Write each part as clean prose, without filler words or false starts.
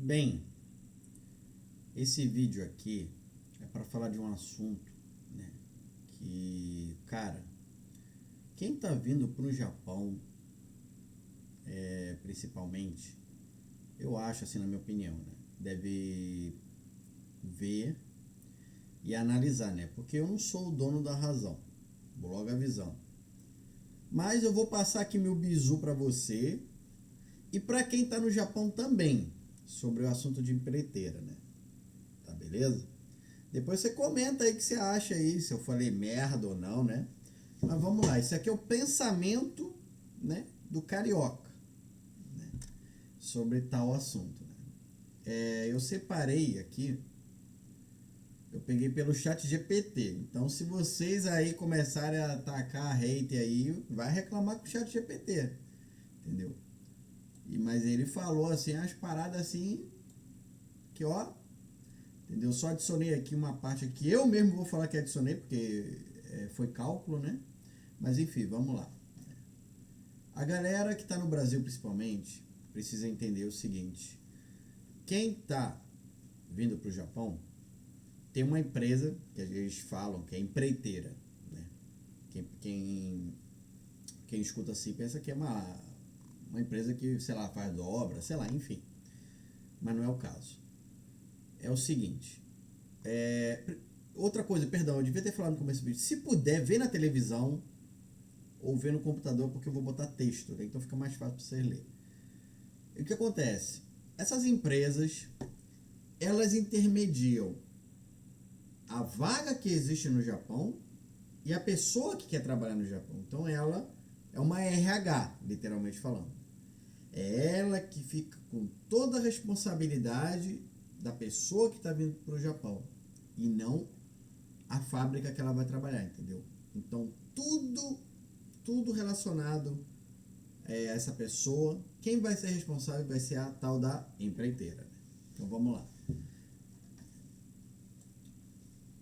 Bem, esse vídeo aqui é para falar de um assunto, né, que, cara, quem tá vindo pro Japão, principalmente, eu acho, assim, na minha opinião, né, deve ver e analisar, né, porque eu não sou o dono da razão, vou logo avisando. Mas eu vou passar aqui meu bizu para você e para quem tá no Japão também, sobre o assunto de empreiteira, né, tá beleza? Depois você comenta aí o que você acha aí, se eu falei merda ou não, né? Mas vamos lá, isso aqui é o pensamento, né, do carioca, né, sobre tal assunto. Né? Eu separei aqui, eu peguei pelo chat GPT. Então, se vocês aí começarem a atacar hate aí, vai reclamar com o chat GPT, entendeu? Mas ele falou assim, as paradas assim, que ó, entendeu? Só adicionei aqui uma parte que eu mesmo vou falar que adicionei, porque foi cálculo, né? Mas enfim, vamos lá. A galera que está no Brasil principalmente precisa entender o seguinte: quem está vindo para o Japão tem uma empresa que eles falam que é empreiteira, né? Quem escuta assim pensa que é uma empresa que, sei lá, faz obra, sei lá, enfim. Mas não é o caso. É o seguinte: outra coisa, perdão, eu devia ter falado no começo do vídeo. Se puder, ver na televisão ou ver no computador, porque eu vou botar texto, né? Então fica mais fácil para vocês lerem. E o que acontece? Essas empresas, elas intermediam a vaga que existe no Japão e a pessoa que quer trabalhar no Japão. Então ela é uma RH, literalmente falando. É ela que fica com toda a responsabilidade da pessoa que está vindo para o Japão e não a fábrica que ela vai trabalhar, entendeu? Então tudo relacionado a essa pessoa, quem vai ser responsável vai ser a tal da empreiteira. Então vamos lá.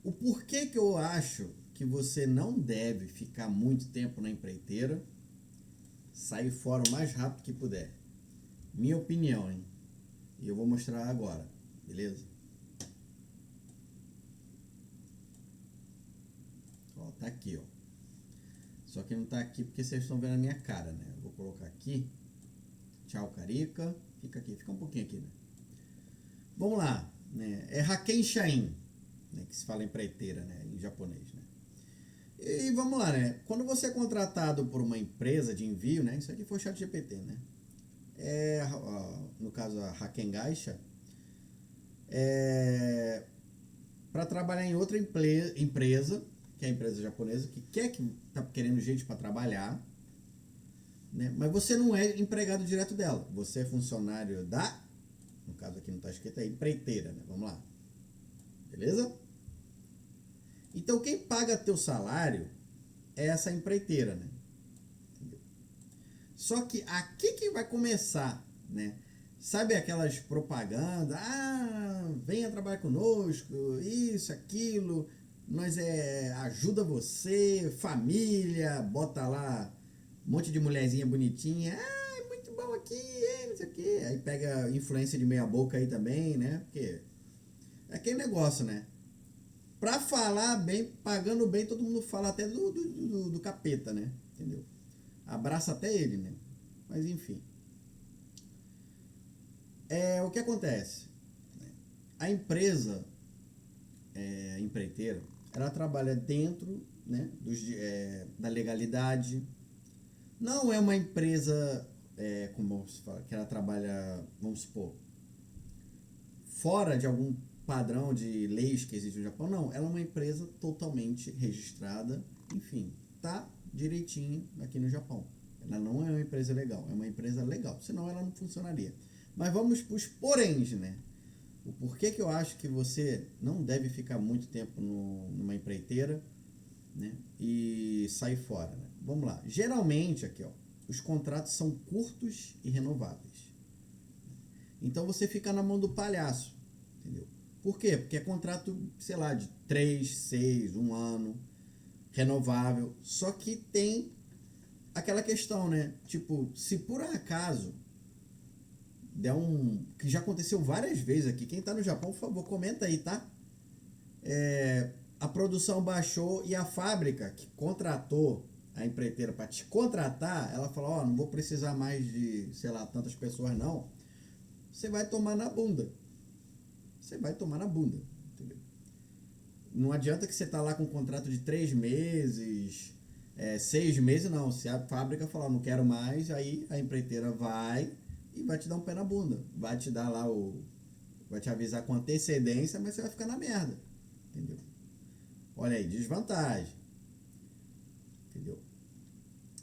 O porquê que eu acho que você não deve ficar muito tempo na empreiteira, sair fora o mais rápido que puder. Minha opinião, hein? E eu vou mostrar agora, beleza? Ó, tá aqui, ó. Só que não tá aqui porque vocês estão vendo a minha cara, né? Eu vou colocar aqui. Tchau, Carica. Fica aqui, fica um pouquinho aqui, né? Vamos lá, né? É Haken Shain, né? Que se fala empreiteira, né? Em japonês, né? E vamos lá, né? Quando você é contratado por uma empresa de envio, né? Isso aqui foi o chat GPT, né? No caso a Haken Gaisha, para trabalhar em outra empresa, que é a empresa japonesa, que tá querendo gente para trabalhar, né? Mas você não é empregado direto dela, você é funcionário da, no caso aqui não está escrito, é empreiteira, né? Vamos lá, beleza? Então quem paga teu salário é essa empreiteira, né? Entendeu? Só que aqui que vai começar, né? Sabe aquelas propagandas? Ah, venha trabalhar conosco, isso, aquilo, nós ajuda você, família, bota lá um monte de mulherzinha bonitinha, ah, é muito bom aqui, não sei o quê. Aí pega influência de meia boca aí também, né? Porque é aquele negócio, né? Pra falar bem, pagando bem, todo mundo fala até do capeta, né? Entendeu? Abraça até ele, né? Mas enfim. O que acontece? A empresa empreiteira, ela trabalha dentro, né, da legalidade. Não é uma empresa, como se fala, que ela trabalha, vamos supor, fora de algum padrão de leis que existe no Japão. Não, ela é uma empresa totalmente registrada, enfim, tá direitinho aqui no Japão. Ela não é uma empresa legal, é uma empresa legal, senão ela não funcionaria. Mas vamos para os poréns, né? O porquê que eu acho que você não deve ficar muito tempo numa empreiteira, né, e sair fora, né? Vamos lá. Geralmente aqui, ó, os contratos são curtos e renováveis. Então você fica na mão do palhaço, entendeu? Por quê? Porque é contrato, sei lá, de 3, 6, 1 ano, renovável. Só que tem aquela questão, né? Tipo, se por acaso que já aconteceu várias vezes aqui. Quem está no Japão, por favor, comenta aí, tá? A produção baixou e a fábrica que contratou a empreiteira para te contratar, ela falou, ó, não vou precisar mais de, sei lá, tantas pessoas não. Você vai tomar na bunda. Você vai tomar na bunda, entendeu? Não adianta que você tá lá com um contrato de 3 meses, 6 meses, não. Se a fábrica falar, não quero mais, aí a empreiteira vai e vai te dar um pé na bunda. Vai te dar lá vai te avisar com antecedência, mas você vai ficar na merda, entendeu? Olha aí, desvantagem, entendeu?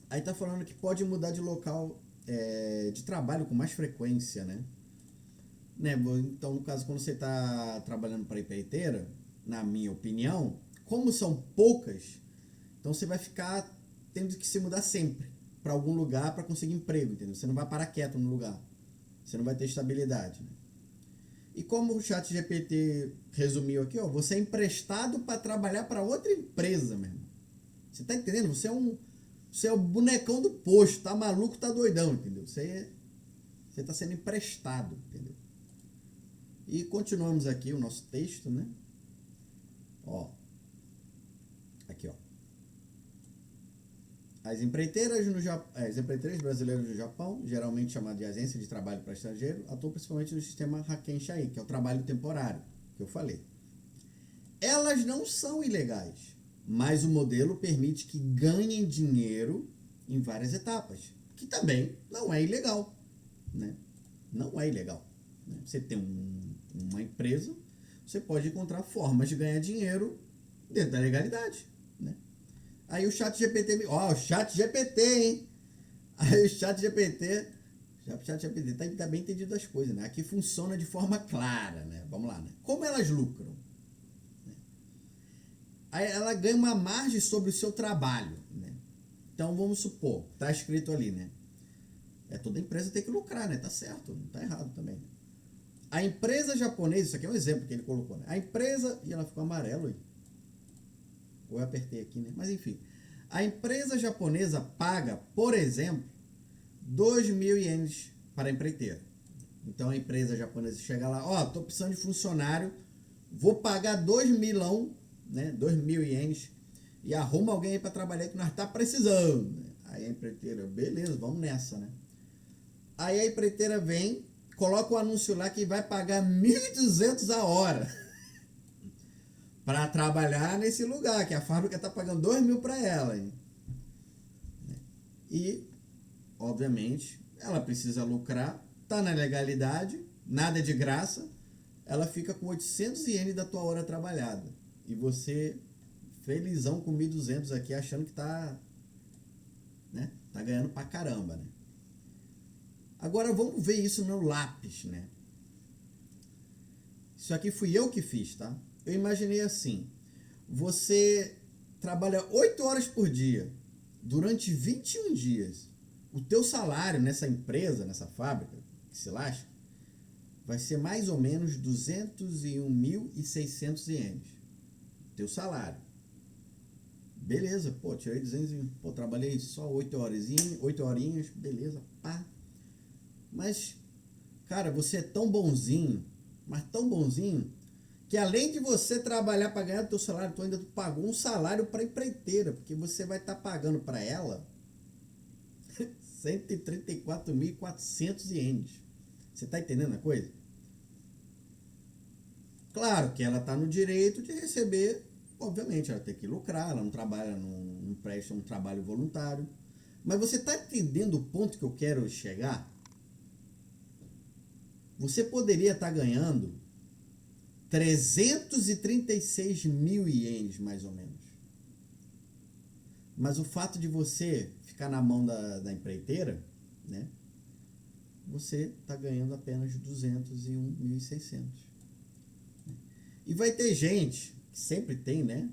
Aí tá falando que pode mudar de local de trabalho com mais frequência, né? Então, no caso, quando você está trabalhando para a empreiteira, na minha opinião, como são poucas, então você vai ficar tendo que se mudar sempre para algum lugar para conseguir emprego, entendeu? Você não vai parar quieto no lugar. Você não vai ter estabilidade, né? E como o ChatGPT resumiu aqui, ó, você é emprestado para trabalhar para outra empresa, meu irmão. Você tá entendendo? Você é o bonecão do posto, tá maluco, tá doidão, entendeu? Você tá sendo emprestado, entendeu? E continuamos aqui o nosso texto, né? Ó. Aqui, ó. As empreiteiras brasileiras do Japão, geralmente chamadas de agência de trabalho para estrangeiro, atuam principalmente no sistema Hakken-Shai, que é o trabalho temporário, que eu falei. Elas não são ilegais, mas o modelo permite que ganhem dinheiro em várias etapas, que também não é ilegal, né? Não é ilegal. Né? Você tem uma empresa, você pode encontrar formas de ganhar dinheiro dentro da legalidade, né? Aí o ChatGPT, o ChatGPT, hein? Aí o ChatGPT tá bem entendido as coisas, né? Aqui funciona de forma clara, né? Vamos lá, né? Como elas lucram? Né? Aí ela ganha uma margem sobre o seu trabalho, né? Então vamos supor, tá escrito ali, né? Toda empresa tem que lucrar, né? Tá certo, não tá errado também. A empresa japonesa, isso aqui é um exemplo que ele colocou, né? A empresa, e ela ficou amarelo aí. Ou eu apertei aqui, né? Mas enfim. A empresa japonesa paga, por exemplo, 2.000 ienes para a empreiteira. Então a empresa japonesa chega lá, ó, tô precisando de funcionário, vou pagar 2.000, né? 2.000 ienes e arruma alguém aí para trabalhar que nós tá precisando. Né? Aí a empreiteira, beleza, vamos nessa, né? Aí a empreiteira vem, coloca o anúncio lá que vai pagar 1.200 a hora para trabalhar nesse lugar, que a fábrica está pagando 2.000 para ela. Hein? E, obviamente, ela precisa lucrar, tá na legalidade, nada é de graça, ela fica com 800 ienes da tua hora trabalhada. E você, felizão com 1.200 aqui, achando que tá ganhando pra caramba, né? Agora vamos ver isso no lápis, né? Isso aqui fui eu que fiz, tá? Eu imaginei assim, você trabalha 8 horas por dia, durante 21 dias. O teu salário nessa empresa, nessa fábrica, que se lasca, vai ser mais ou menos 201.600 ienes. Teu salário. Beleza, pô, tirei 200, pô, trabalhei só 8 horinhas, beleza, pá. Mas, cara, você é tão bonzinho, mas tão bonzinho, que além de você trabalhar para ganhar o teu salário, tu ainda pagou um salário para a empreiteira, porque você vai estar pagando para ela 134.400 ienes. Você está entendendo a coisa? Claro que ela está no direito de receber, obviamente, ela tem que lucrar, ela não trabalha, não presta um trabalho voluntário. Mas você está entendendo o ponto que eu quero chegar? Você poderia estar ganhando 336.000 ienes, mais ou menos. Mas o fato de você ficar na mão da empreiteira, né? Você está ganhando apenas 201.600. E vai ter gente, que sempre tem, né?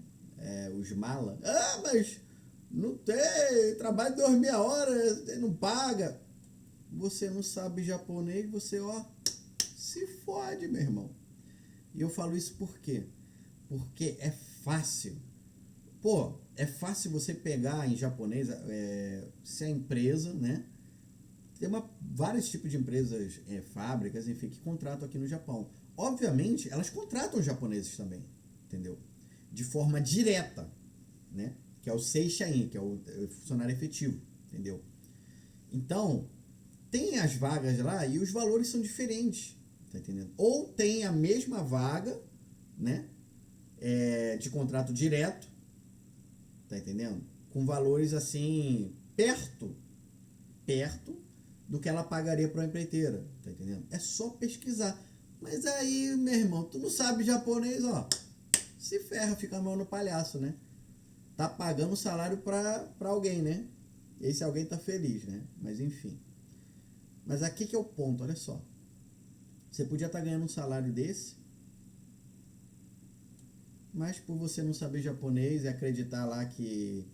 Os mala. Ah, mas não tem, trabalho 2.000 horas, não paga. Você não sabe japonês, você, ó, se fode, meu irmão. E eu falo isso por quê? Porque é fácil. Pô, é fácil você pegar em japonês, se a empresa, né? Tem vários tipos de empresas, fábricas, enfim, que contratam aqui no Japão. Obviamente, elas contratam os japoneses também, entendeu? De forma direta, né? Que é o Seishain, que é o funcionário efetivo, entendeu? Então, tem as vagas lá e os valores são diferentes, tá entendendo? Ou tem a mesma vaga, né? De contrato direto, tá entendendo? Com valores assim, perto do que ela pagaria para uma empreiteira, tá entendendo? É só pesquisar. Mas aí, meu irmão, tu não sabe japonês, ó, se ferra, fica a mão no palhaço, né? Tá pagando salário pra alguém, né? Esse alguém tá feliz, né? Mas enfim. Mas aqui que é o ponto, olha só. Você podia estar ganhando um salário desse, mas por você não saber japonês e acreditar lá que,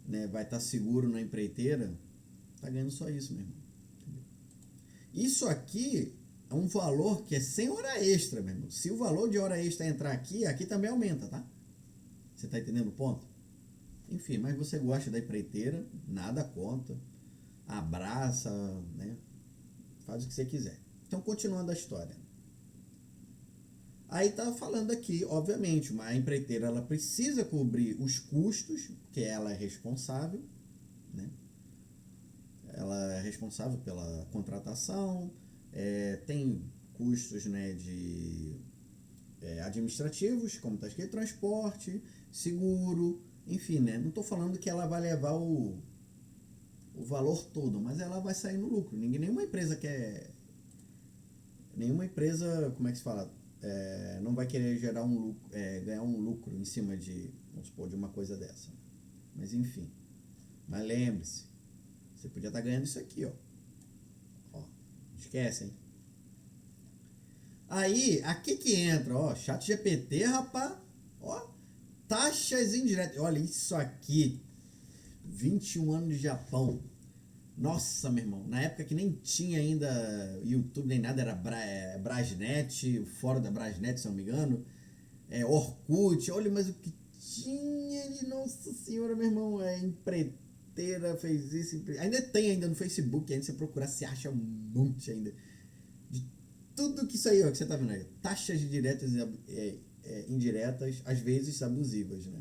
né, vai estar seguro na empreiteira, tá ganhando só isso, meu irmão. Entendeu? Isso aqui é um valor que é sem hora extra, meu irmão. Se o valor de hora extra entrar aqui também aumenta, tá? Você tá entendendo o ponto? Enfim, mas você gosta da empreiteira, nada conta, abraça, né? Faz o que você quiser. Então, continuando a história. Aí tá falando aqui, obviamente, a empreiteira ela precisa cobrir os custos, que ela é responsável, né? Ela é responsável pela contratação, tem custos, né, de administrativos, como está escrito, transporte, seguro, enfim, né? Não estou falando que ela vai levar o valor todo, mas ela vai sair no lucro. Nenhuma empresa quer... Nenhuma empresa, como é que se fala? Não vai querer gerar ganhar um lucro em cima de, vamos supor, de uma coisa dessa. Mas enfim. Mas lembre-se, você podia estar ganhando isso aqui, ó. Esquece, hein? Aí, aqui que entra, ó, ChatGPT, rapaz, ó, taxas indiretas. Olha isso aqui, 21 anos de Japão. Nossa, meu irmão, na época que nem tinha ainda YouTube nem nada, era Brasnet, o fórum da Brasnet, se não me engano, Orkut, olha, mas o que tinha de Nossa Senhora, meu irmão, empreiteira, fez isso, ainda tem ainda no Facebook, ainda você procurar, se acha um monte ainda, de tudo que isso aí, ó, que você tá vendo aí, taxas diretas e indiretas, às vezes abusivas, né?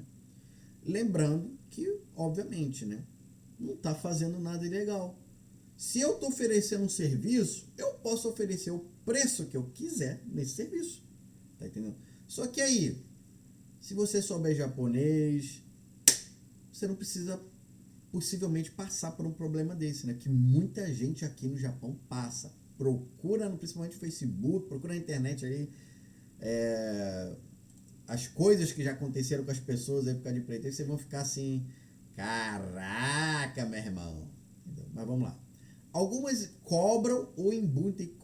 Lembrando que, obviamente, né, não está fazendo nada ilegal. Se eu estou oferecendo um serviço, eu posso oferecer o preço que eu quiser nesse serviço. Tá entendendo? Só que aí, se você souber japonês, você não precisa possivelmente passar por um problema desse, né? Que muita gente aqui no Japão passa. Procura, principalmente no Facebook, procura na internet aí, as coisas que já aconteceram com as pessoas aí por causa de empreiteiro, vocês vão ficar assim, caraca, meu irmão. Entendeu? Mas vamos lá. Algumas cobram ou embutem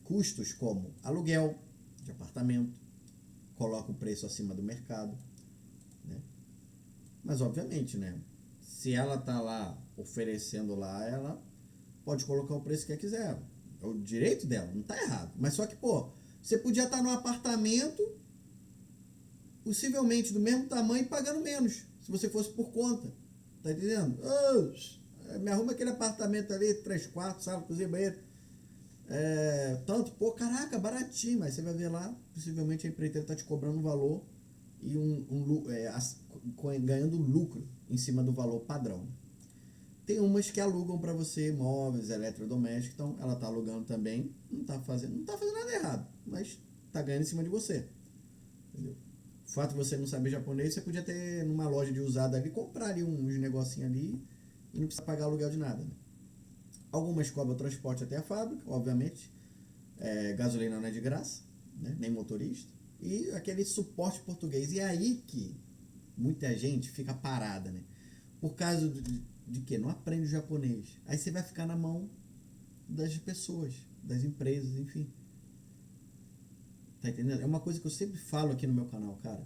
custos como aluguel de apartamento, coloca o preço acima do mercado, né? Mas obviamente, né? Se ela tá lá oferecendo lá, ela pode colocar o preço que ela quiser. É o direito dela, não tá errado. Mas só que, pô, você podia estar num apartamento, possivelmente do mesmo tamanho, pagando menos, se você fosse por conta. Tá entendendo? Me arruma aquele apartamento ali, 3 quartos, sala, cozinha, banheiro. Tanto, pô, caraca, baratinho. Mas você vai ver lá, possivelmente a empreiteira tá te cobrando um valor e ganhando lucro em cima do valor padrão. Tem umas que alugam para você móveis, eletrodomésticos, então ela tá alugando também, não tá fazendo nada errado, mas tá ganhando em cima de você. Entendeu? O fato de você não saber japonês, você podia ter numa loja de usado ali, comprar ali uns negocinhos ali e não precisa pagar aluguel de nada, né? Algumas cobram transporte até a fábrica, obviamente. Gasolina não é de graça, né? Nem motorista. E aquele suporte português. E é aí que muita gente fica parada, né? Por causa de que? Não aprende o japonês. Aí você vai ficar na mão das pessoas, das empresas, enfim. Tá entendendo? É uma coisa que eu sempre falo aqui no meu canal, cara.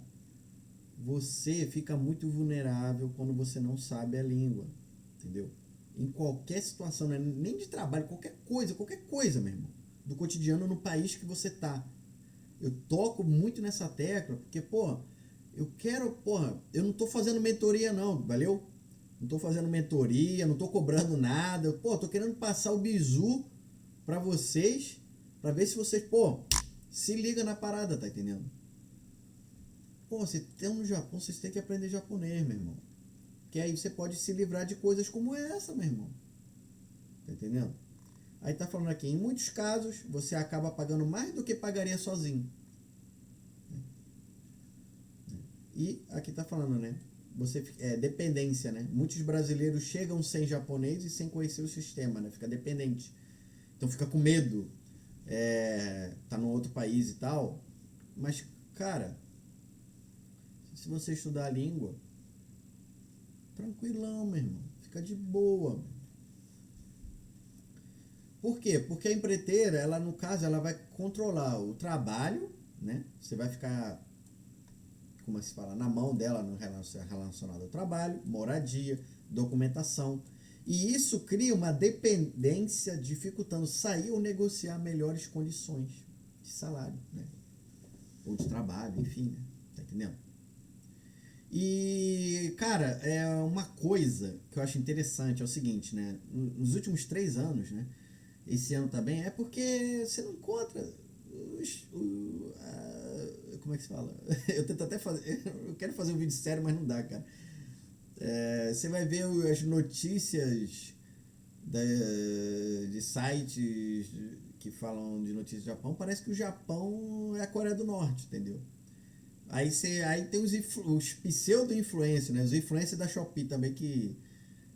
Você fica muito vulnerável quando você não sabe a língua, entendeu? Em qualquer situação, né? Nem de trabalho, qualquer coisa, meu irmão, do cotidiano no país que você tá. Eu toco muito nessa tecla, porque, eu não tô fazendo mentoria não, valeu? Não tô fazendo mentoria, não tô cobrando nada. Pô, tô querendo passar o bizu pra vocês, pra ver se vocês, pô, se liga na parada, tá entendendo? Pô, você tem no Japão, vocês têm que aprender japonês, meu irmão. Que aí você pode se livrar de coisas como essa, meu irmão. Tá entendendo? Aí tá falando aqui, em muitos casos, você acaba pagando mais do que pagaria sozinho. E aqui tá falando, né? Dependência, né? Muitos brasileiros chegam sem japonês e sem conhecer o sistema, né? Fica dependente. Então fica com medo. Tá num outro país e tal. Mas, cara, se você estudar a língua, tranquilão, meu irmão. Fica de boa. Por quê? Porque a empreiteira, ela no caso, ela vai controlar o trabalho, né? Você vai ficar, como se fala, na mão dela no relacionado ao trabalho, moradia, documentação. E isso cria uma dependência, dificultando sair ou negociar melhores condições de salário, né? Ou de trabalho, enfim, né? Tá entendendo? E, cara, uma coisa que eu acho interessante é o seguinte, né? Nos últimos 3 anos, né? Esse ano também, é porque você não encontra como é que se fala? Eu tento até fazer, eu quero fazer um vídeo sério, mas não dá, cara. Você vai ver as notícias de sites que falam de notícias do Japão, parece que o Japão é a Coreia do Norte, entendeu? Aí tem os pseudo-influencers, né? Os influencers da Shopee também que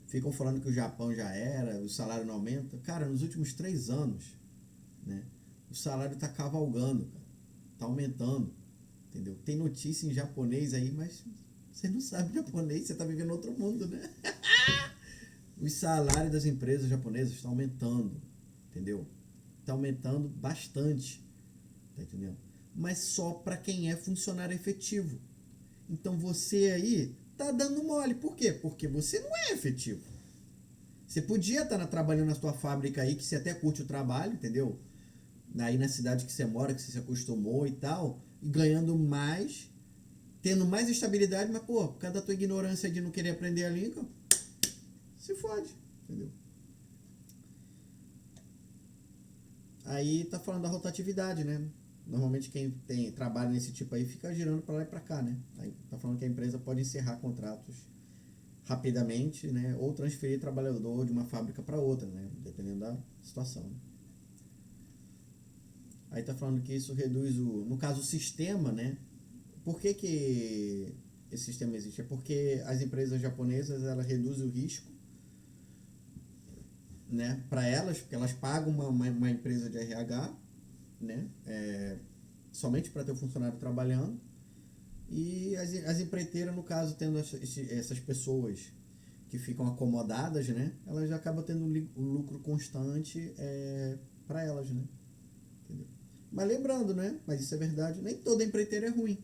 ficam falando que o Japão já era, o salário não aumenta. Cara, nos últimos 3 anos, né? O salário tá cavalgando, cara. Tá aumentando, entendeu? Tem notícia em japonês aí, mas você não sabe japonês, você tá vivendo outro mundo, né? Os salários das empresas japonesas estão aumentando, entendeu? Tá aumentando bastante, tá entendendo? Mas só para quem é funcionário efetivo. Então você aí tá dando mole. Por quê? Porque você não é efetivo. Você podia estar trabalhando na sua fábrica aí, que você até curte o trabalho, entendeu? Aí na cidade que você mora, que você se acostumou e tal, e ganhando mais, tendo mais estabilidade, mas, pô, por causa da tua ignorância de não querer aprender a língua, se fode, entendeu? Aí tá falando da rotatividade, né? Normalmente quem trabalha nesse tipo aí fica girando para lá e para cá, né? Aí tá falando que a empresa pode encerrar contratos rapidamente, né? Ou transferir trabalhador de uma fábrica para outra, né? Dependendo da situação. Aí tá falando que isso reduz no caso, o sistema, né? Por que esse sistema existe? É porque as empresas japonesas, elas reduzem o risco, né? Para elas, porque elas pagam uma empresa de RH, né? Somente para ter o funcionário trabalhando. E as empreiteiras, no caso, tendo essas pessoas que ficam acomodadas, né? Elas já acabam tendo um lucro constante para elas, né? Entendeu? Mas lembrando, né? Mas isso é verdade, nem toda empreiteira é ruim.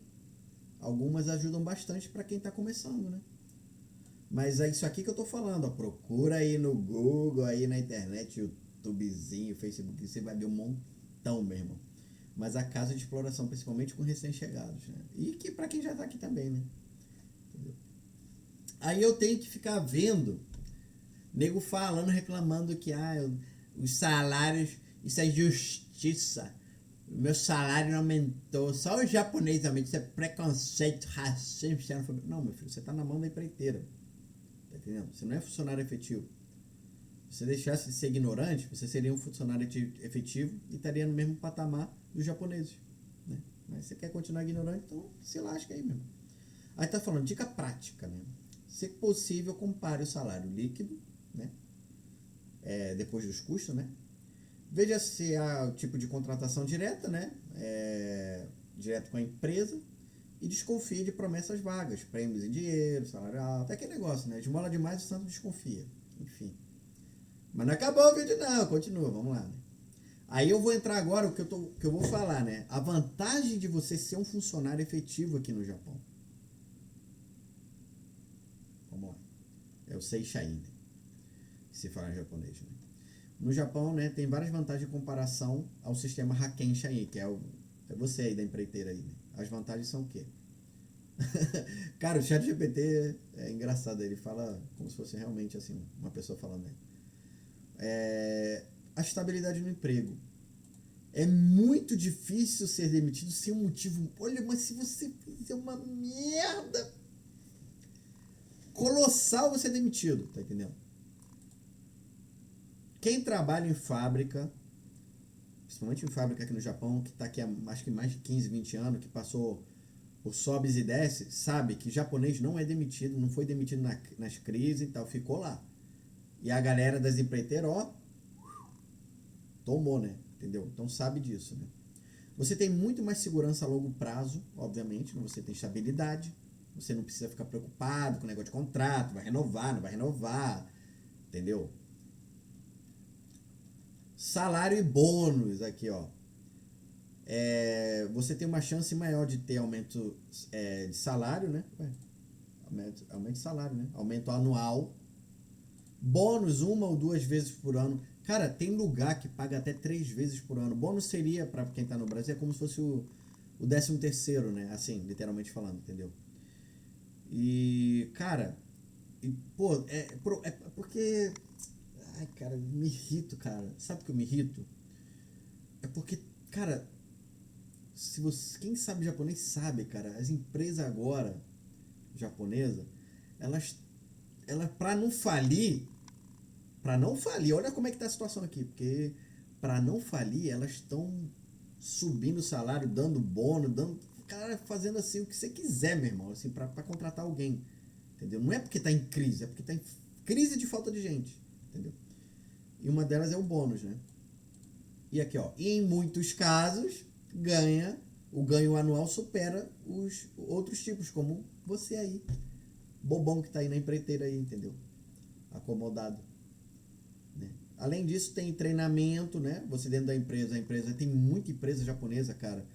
Algumas ajudam bastante para quem está começando, né? Mas é isso aqui que eu tô falando, ó. Procura aí no Google, aí na internet, YouTubezinho, Facebook, você vai ver um montão mesmo. Mas a casa de exploração, principalmente com recém-chegados, né? E que para quem já tá aqui também, né? Entendeu? Aí eu tenho que ficar vendo nego falando, reclamando que os salários, isso é justiça. O meu salário não aumentou. Só o japonês aumenta. Isso é preconceito, racismo, xenofobia. Não, meu filho, você tá na mão da empreiteira. Tá entendendo? Você não é funcionário efetivo. Se você deixasse de ser ignorante, você seria um funcionário efetivo e estaria no mesmo patamar dos japoneses, né? Mas você quer continuar ignorante, então se lasca aí mesmo. Aí tá falando, dica prática, né? Se possível, compare o salário líquido, né? Depois dos custos, né? Veja se há o tipo de contratação direta, né? Direto com a empresa. E desconfie de promessas vagas, prêmios em dinheiro, salário alto, aquele negócio, né? Esmola demais, o santo desconfia. Enfim. Mas não acabou o vídeo não, continua, vamos lá, né? Aí eu vou entrar agora, o que eu vou falar, né? A vantagem de você ser um funcionário efetivo aqui no Japão. Vamos lá. É o Seishain, né? Que se fala em japonês, né? No Japão, né, tem várias vantagens em comparação ao sistema Hakken Shain, que é você aí da empreiteira aí, né? As vantagens são o quê? Cara, o ChatGPT é engraçado, ele fala como se fosse realmente assim, uma pessoa falando, né? A estabilidade no emprego. É muito difícil ser demitido sem um motivo. Olha, mas se você fizer uma merda colossal, você é demitido, tá entendendo? Quem trabalha em fábrica, principalmente em fábrica aqui no Japão, que está aqui há acho que mais de 15, 20 anos, que passou por sobes e desces, sabe que japonês não é demitido, não foi demitido nas crises e tal, ficou lá. E a galera das empreiteiras, ó, tomou, né? Entendeu? Então sabe disso, né? Você tem muito mais segurança a longo prazo, obviamente, né? Você tem estabilidade, você não precisa ficar preocupado com o negócio de contrato, vai renovar, não vai renovar, entendeu? Salário e bônus aqui, ó. Você tem uma chance maior de ter aumento de salário, né? Aumento de salário, né? Aumento anual. Bônus uma ou duas vezes por ano. Cara, tem lugar que paga até 3 vezes por ano. Bônus seria, para quem tá no Brasil, é como se fosse o 13º, né? Assim, literalmente falando, entendeu? E, cara, pô, é porque... Ai, cara, me irrito, cara. Sabe que eu me irrito? É porque, cara, se você, quem sabe japonês sabe, cara, as empresas agora japonesas, elas para não falir, olha como é que tá a situação aqui, porque para não falir, elas estão subindo o salário, dando bônus, dando, cara, fazendo assim o que você quiser, meu irmão, assim, para contratar alguém, entendeu? Não é porque tá em crise, é porque tá em crise de falta de gente, entendeu? E uma delas é o bônus, né? E aqui, ó, e em muitos casos, o ganho anual supera os outros tipos, como você aí, bobão que tá aí na empreiteira aí, entendeu? Acomodado, né? Além disso, tem treinamento, né? Você dentro da empresa, a empresa tem muita empresa japonesa, cara,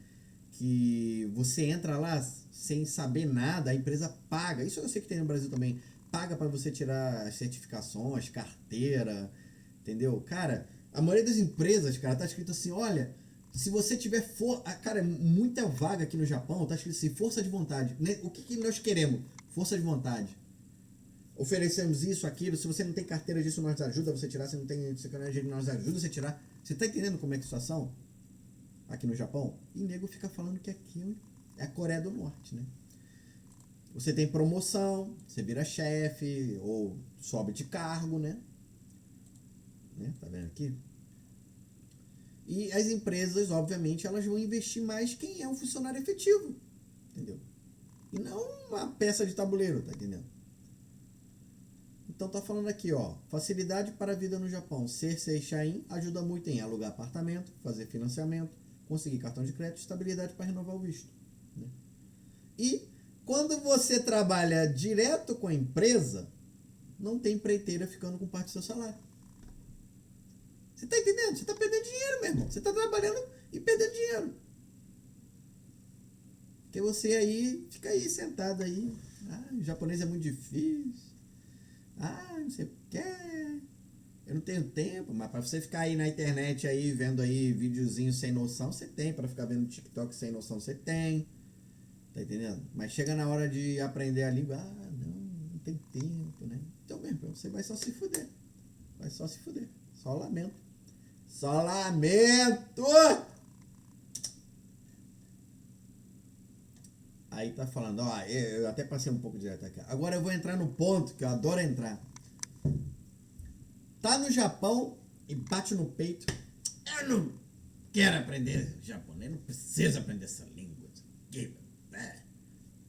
que você entra lá sem saber nada, a empresa paga. Isso eu sei que tem no Brasil também. Paga para você tirar as certificações, carteira, entendeu? Cara, a maioria das empresas, cara, tá escrito assim, olha, se você tiver cara, muita vaga aqui no Japão, tá escrito assim, força de vontade. O que nós queremos? Força de vontade. Oferecemos isso, aquilo, se você não tem carteira disso, nós ajuda você a tirar, se não tem sacanagem, nós ajuda você a tirar. Você tá entendendo como é que é a situação aqui no Japão? E nego fica falando que aqui é a Coreia do Norte, né? Você tem promoção, você vira chefe, ou sobe de cargo, né? Tá vendo aqui? E as empresas, obviamente, elas vão investir mais quem é um funcionário efetivo, entendeu? E não uma peça de tabuleiro, tá entendendo? Então tá falando aqui, ó, facilidade para a vida no Japão. Ser Seishain ajuda muito em alugar apartamento, fazer financiamento, conseguir cartão de crédito, estabilidade para renovar o visto, né? E quando você trabalha direto com a empresa, não tem empreiteira ficando com parte do seu salário. Você tá entendendo? Você tá perdendo dinheiro, meu irmão. Você tá trabalhando e perdendo dinheiro. Porque você aí, fica aí sentado aí. Ah, o japonês é muito difícil. Ah, não sei o que. Eu não tenho tempo, mas pra você ficar aí na internet aí, vendo aí videozinho sem noção, você tem. Pra ficar vendo TikTok sem noção, você tem. Tá entendendo? Mas chega na hora de aprender a língua, não tem tempo, né? Então, meu irmão, você vai só se fuder. Vai só se fuder. Só lamento. Só lamento! Aí tá falando, ó, eu até passei um pouco direto aqui. Agora eu vou entrar no ponto que eu adoro entrar. Tá no Japão e bate no peito. Eu não quero aprender japonês, não preciso aprender essa língua.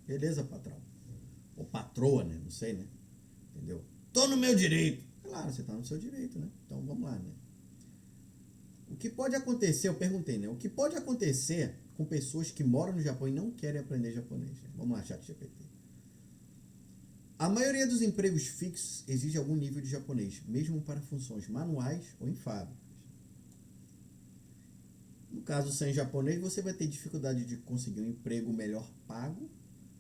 Beleza, patrão. Ou patroa, né? Não sei, né? Entendeu? Tô no meu direito. Claro, você tá no seu direito, né? Então vamos lá, né? O que pode acontecer, eu perguntei, né? O que pode acontecer com pessoas que moram no Japão e não querem aprender japonês? Né? Vamos lá, ChatGPT. A maioria dos empregos fixos exige algum nível de japonês, mesmo para funções manuais ou em fábricas. No caso sem japonês, você vai ter dificuldade de conseguir um emprego melhor pago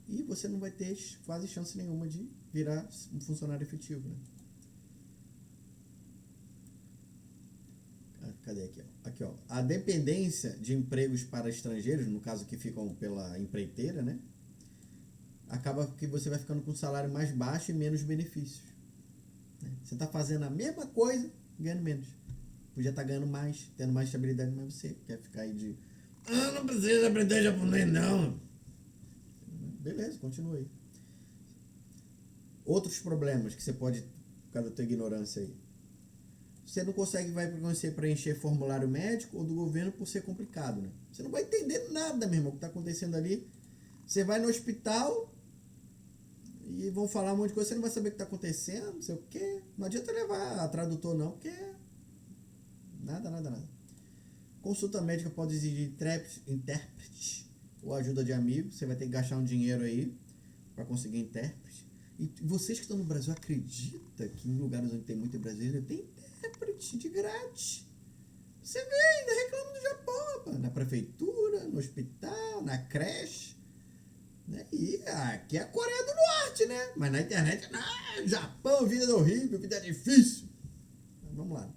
e você não vai ter quase chance nenhuma de virar um funcionário efetivo, né? Cadê aqui? Aqui, ó. A dependência de empregos para estrangeiros, no caso que ficam pela empreiteira, né? acaba que você vai ficando com um salário mais baixo e menos benefícios. Né? Você está fazendo a mesma coisa, ganhando menos. Podia estar ganhando mais, tendo mais estabilidade, mas você quer ficar aí de... não precisa aprender japonês, não. Beleza, continua aí. Outros problemas que você pode, por causa da tua ignorância aí. Você não consegue, vai preencher formulário médico ou do governo por ser complicado, né? Você não vai entender nada, meu irmão, o que está acontecendo ali. Você vai no hospital e vão falar um monte de coisa, você não vai saber o que está acontecendo, não sei o quê. Não adianta levar a tradutor, não, porque nada. Consulta médica pode exigir intérprete ou ajuda de amigo. Você vai ter que gastar um dinheiro aí para conseguir intérprete. E vocês que estão no Brasil, acredita que em lugares onde tem muito brasileiro, tem intérprete de grátis. Você vê, ainda reclama do Japão, rapaz. Na prefeitura, no hospital, na creche. Né? E aqui é a Coreia do Norte, né? Mas na internet, Japão, vida é horrível, vida é difícil. Mas vamos lá.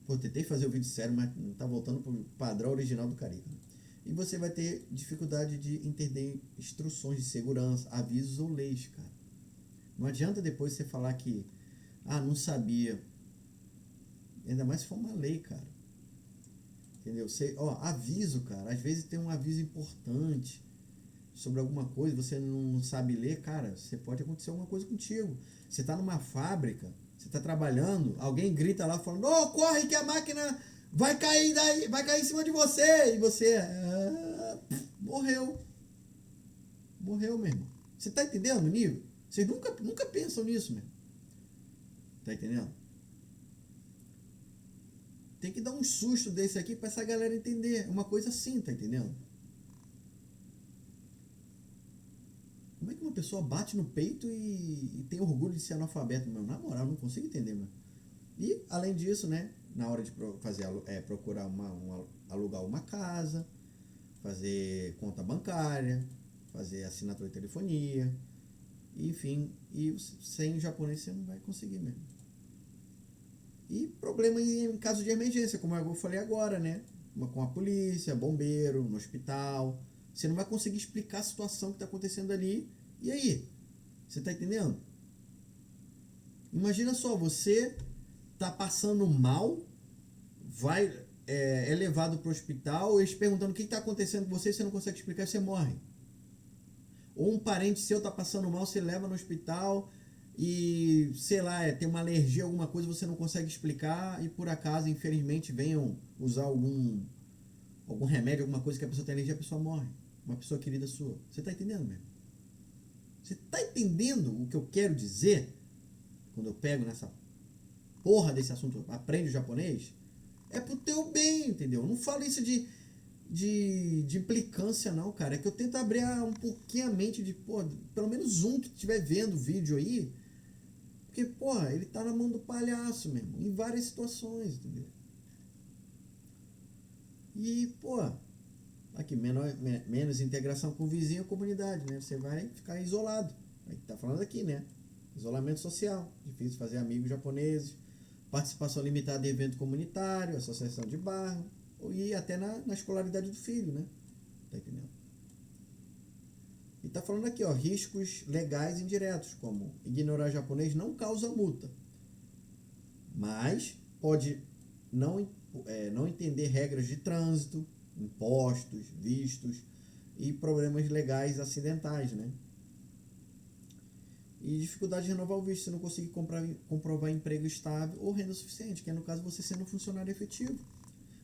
Pô, tentei fazer o vídeo sério, mas não tá voltando pro padrão original do Carica. E você vai ter dificuldade de entender instruções de segurança, avisos ou leis, cara. Não adianta depois você falar que, não sabia. Ainda mais se for uma lei, cara. Entendeu? Aviso, cara. Às vezes tem um aviso importante sobre alguma coisa, você não sabe ler, cara, pode acontecer alguma coisa contigo. Você tá numa fábrica, você tá trabalhando, alguém grita lá falando, corre que a máquina vai cair em cima de você, e você morreu mesmo. Você tá entendendo o nível? Vocês nunca pensam nisso mesmo. Tá entendendo? Tem que dar um susto desse aqui pra essa galera entender. Uma coisa assim, tá entendendo? Como é que uma pessoa bate no peito e tem orgulho de ser analfabeto, meu? Na moral, não consigo entender, mano. E, além disso, né, na hora de procurar alugar uma casa, fazer conta bancária, fazer assinatura de telefonia, enfim, e sem japonês você não vai conseguir mesmo. E problema em caso de emergência, como eu falei agora, né? Com a polícia, bombeiro, no hospital. Você não vai conseguir explicar a situação que está acontecendo ali. E aí? Você está entendendo? Imagina só, você tá passando mal, é levado para o hospital, eles perguntando o que está acontecendo com você, você não consegue explicar, você morre. Ou um parente seu tá passando mal, você leva no hospital e, sei lá, tem uma alergia, alguma coisa, você não consegue explicar e por acaso, infelizmente, venham usar algum remédio, alguma coisa que a pessoa tem alergia, a pessoa morre. Uma pessoa querida sua. Você tá entendendo mesmo? Você tá entendendo o que eu quero dizer quando eu pego nessa porra desse assunto, aprende o japonês? É pro teu bem, entendeu? Eu não falo isso de implicância não, cara. É que eu tento abrir um pouquinho a mente de, pelo menos um que estiver vendo o vídeo aí, porque, ele tá na mão do palhaço mesmo, em várias situações, entendeu? E, aqui, menos integração com o vizinho e comunidade, né? Você vai ficar isolado. Aí tá falando aqui, né? Isolamento social, difícil fazer amigos japoneses, participação limitada em evento comunitário, associação de bairro, e até na escolaridade do filho, né? Tá entendendo? E tá falando aqui, riscos legais indiretos, como ignorar japonês não causa multa, mas pode não entender regras de trânsito, impostos, vistos e problemas legais acidentais, né? E dificuldade de renovar o visto, se não conseguir comprovar emprego estável ou renda suficiente, que é no caso você sendo um funcionário efetivo.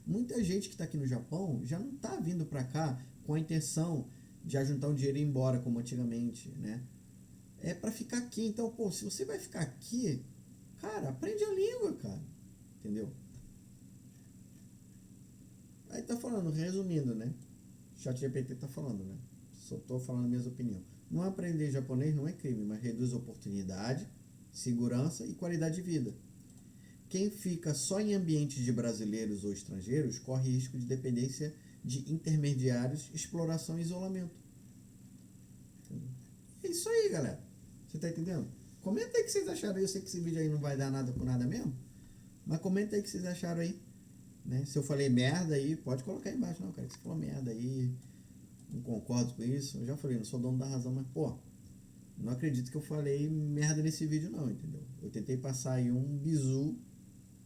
Muita gente que está aqui no Japão já não está vindo para cá com a intenção de ajuntar um dinheiro e ir embora, como antigamente, né? É para ficar aqui. Então, se você vai ficar aqui, cara, aprende a língua, cara. Entendeu? Aí tá falando, resumindo, né? ChatGPT tá falando, né? Só tô falando minhas opiniões. Não aprender japonês não é crime, mas reduz oportunidade, segurança e qualidade de vida. Quem fica só em ambientes de brasileiros ou estrangeiros corre risco de dependência de intermediários, exploração e isolamento. É isso aí, galera. Você tá entendendo? Comenta aí o que vocês acharam aí. Eu sei que esse vídeo aí não vai dar nada com nada mesmo, mas comenta aí o que vocês acharam aí. Né? Se eu falei merda aí, pode colocar aí embaixo. Não, cara, que você falou merda aí. não concordo com isso. Eu já falei, não sou dono da razão, mas, pô, não acredito que eu falei merda nesse vídeo não, entendeu? Eu tentei passar aí um bizu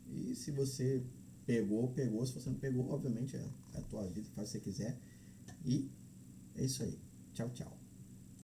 e se você pegou, pegou. Se você não pegou, obviamente é a tua vida, faz o que você quiser. E é isso aí. Tchau, tchau.